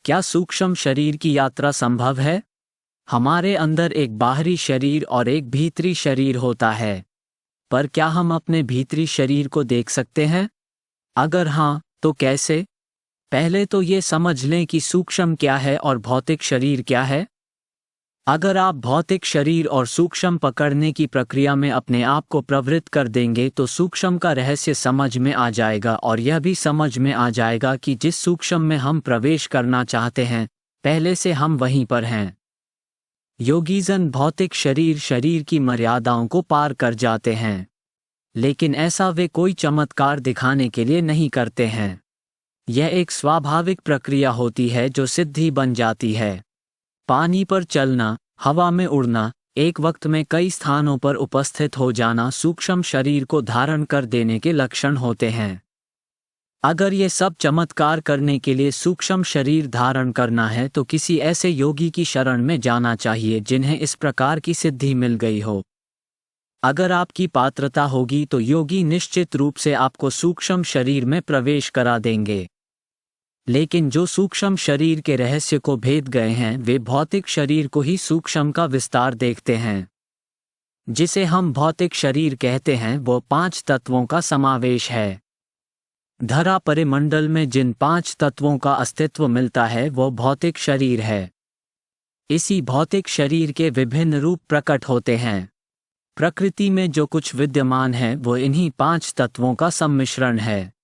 क्या सूक्ष्म शरीर की यात्रा संभव है? हमारे अंदर एक बाहरी शरीर और एक भीतरी शरीर होता है, पर क्या हम अपने भीतरी शरीर को देख सकते हैं? अगर हाँ, तो कैसे? पहले तो ये समझ लें कि सूक्ष्म क्या है और भौतिक शरीर क्या है। अगर आप भौतिक शरीर और सूक्ष्म पकड़ने की प्रक्रिया में अपने आप को प्रवृत्त कर देंगे तो सूक्ष्म का रहस्य समझ में आ जाएगा और यह भी समझ में आ जाएगा कि जिस सूक्ष्म में हम प्रवेश करना चाहते हैं, पहले से हम वहीं पर हैं। योगीजन भौतिक शरीर की मर्यादाओं को पार कर जाते हैं, लेकिन ऐसा वे कोई चमत्कार दिखाने के लिए नहीं करते हैं। यह एक स्वाभाविक प्रक्रिया होती है जो सिद्धि बन जाती है। पानी पर चलना, हवा में उड़ना, एक वक्त में कई स्थानों पर उपस्थित हो जाना सूक्ष्म शरीर को धारण कर देने के लक्षण होते हैं। अगर ये सब चमत्कार करने के लिए सूक्ष्म शरीर धारण करना है तो किसी ऐसे योगी की शरण में जाना चाहिए जिन्हें इस प्रकार की सिद्धि मिल गई हो। अगर आपकी पात्रता होगी तो योगी निश्चित रूप से आपको सूक्ष्म शरीर में प्रवेश करा देंगे। लेकिन जो सूक्ष्म शरीर के रहस्य को भेद गए हैं वे भौतिक शरीर को ही सूक्ष्म का विस्तार देखते हैं। जिसे हम भौतिक शरीर कहते हैं वो 5 तत्वों का समावेश है। धरा परिमंडल में जिन 5 तत्वों का अस्तित्व मिलता है वो भौतिक शरीर है। इसी भौतिक शरीर के विभिन्न रूप प्रकट होते हैं। प्रकृति में जो कुछ विद्यमान है वो इन्हीं 5 तत्वों का सम्मिश्रण है।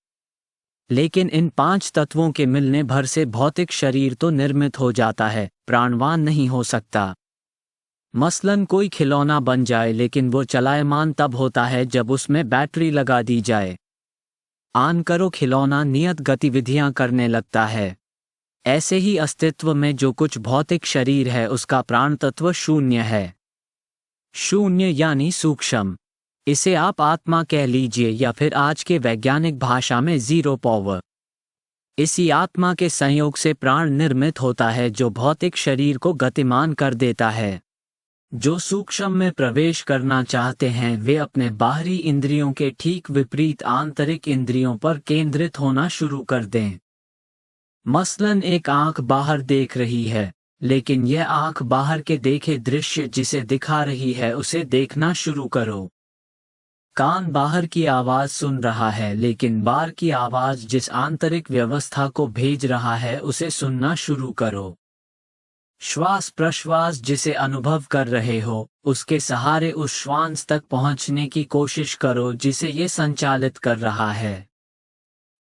लेकिन इन 5 तत्वों के मिलने भर से भौतिक शरीर तो निर्मित हो जाता है, प्राणवान नहीं हो सकता। मसलन कोई खिलौना बन जाए लेकिन वो चलायमान तब होता है जब उसमें बैटरी लगा दी जाए। आन करो खिलौना नियत गतिविधियां करने लगता है। ऐसे ही अस्तित्व में जो कुछ भौतिक शरीर है उसका प्राण तत्व शून्य है। शून्य यानी सूक्ष्म। इसे आप आत्मा कह लीजिए या फिर आज के वैज्ञानिक भाषा में जीरो पावर। इसी आत्मा के संयोग से प्राण निर्मित होता है जो भौतिक शरीर को गतिमान कर देता है। जो सूक्ष्म में प्रवेश करना चाहते हैं वे अपने बाहरी इंद्रियों के ठीक विपरीत आंतरिक इंद्रियों पर केंद्रित होना शुरू कर दें। मसलन एक आंख बाहर देख रही है, लेकिन यह आंख बाहर के देखे दृश्य जिसे दिखा रही है उसे देखना शुरू करो। कान बाहर की आवाज सुन रहा है लेकिन बाहर की आवाज जिस आंतरिक व्यवस्था को भेज रहा है उसे सुनना शुरू करो। श्वास प्रश्वास जिसे अनुभव कर रहे हो उसके सहारे उस श्वास तक पहुंचने की कोशिश करो जिसे ये संचालित कर रहा है।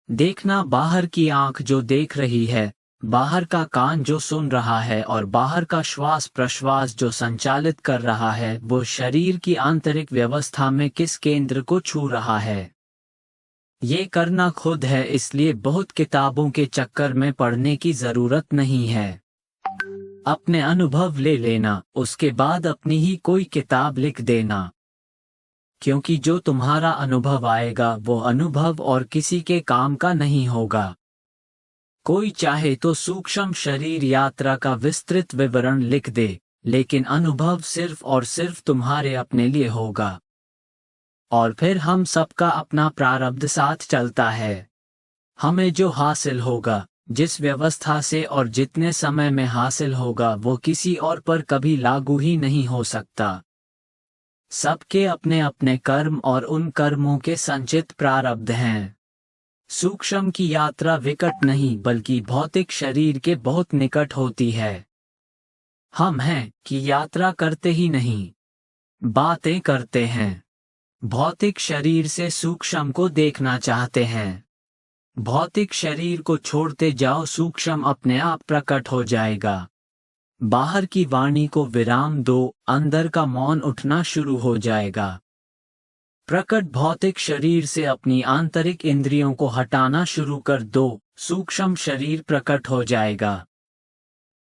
देखना बाहर की आंख जो देख रही है, बाहर का कान जो सुन रहा है और बाहर का श्वास प्रश्वास जो संचालित कर रहा है वो शरीर की आंतरिक व्यवस्था में किस केंद्र को छू रहा है। ये करना खुद है, इसलिए बहुत किताबों के चक्कर में पढ़ने की जरूरत नहीं है। अपने अनुभव ले लेना, उसके बाद अपनी ही कोई किताब लिख देना। क्योंकि जो तुम्हारा अनुभव आएगा वो अनुभव और किसी के काम का नहीं होगा। कोई चाहे तो सूक्ष्म शरीर यात्रा का विस्तृत विवरण लिख दे, लेकिन अनुभव सिर्फ और सिर्फ तुम्हारे अपने लिए होगा। और फिर हम सबका अपना प्रारब्ध साथ चलता है। हमें जो हासिल होगा, जिस व्यवस्था से और जितने समय में हासिल होगा वो किसी और पर कभी लागू ही नहीं हो सकता। सबके अपने अपने कर्म और उन कर्मों के संचित प्रारब्ध हैं। सूक्ष्म की यात्रा विकट नहीं बल्कि भौतिक शरीर के बहुत निकट होती है। हम हैं कि यात्रा करते ही नहीं, बातें करते हैं। भौतिक शरीर से सूक्ष्म को देखना चाहते हैं। भौतिक शरीर को छोड़ते जाओ, सूक्ष्म अपने आप प्रकट हो जाएगा। बाहर की वाणी को विराम दो, अंदर का मौन उठना शुरू हो जाएगा। प्रकट भौतिक शरीर से अपनी आंतरिक इंद्रियों को हटाना शुरू कर दो, सूक्ष्म शरीर प्रकट हो जाएगा।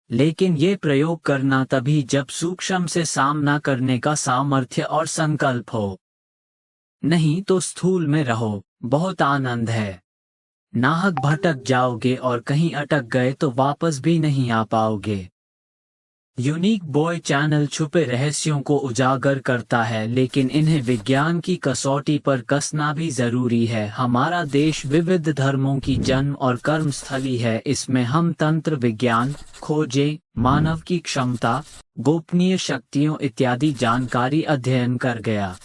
लेकिन ये प्रयोग करना तभी जब सूक्ष्म से सामना करने का सामर्थ्य और संकल्प हो। नहीं तो स्थूल में रहो, बहुत आनंद है। नाहक भटक जाओगे और कहीं अटक गए तो वापस भी नहीं आ पाओगे। यूनिक बॉय चैनल छुपे रहस्यों को उजागर करता है, लेकिन इन्हें विज्ञान की कसौटी पर कसना भी जरूरी है। हमारा देश विविध धर्मों की जन्म और कर्म स्थली है। इसमें हम तंत्र विज्ञान, खोजें, मानव की क्षमता, गोपनीय शक्तियों इत्यादि जानकारी अध्ययन कर गया।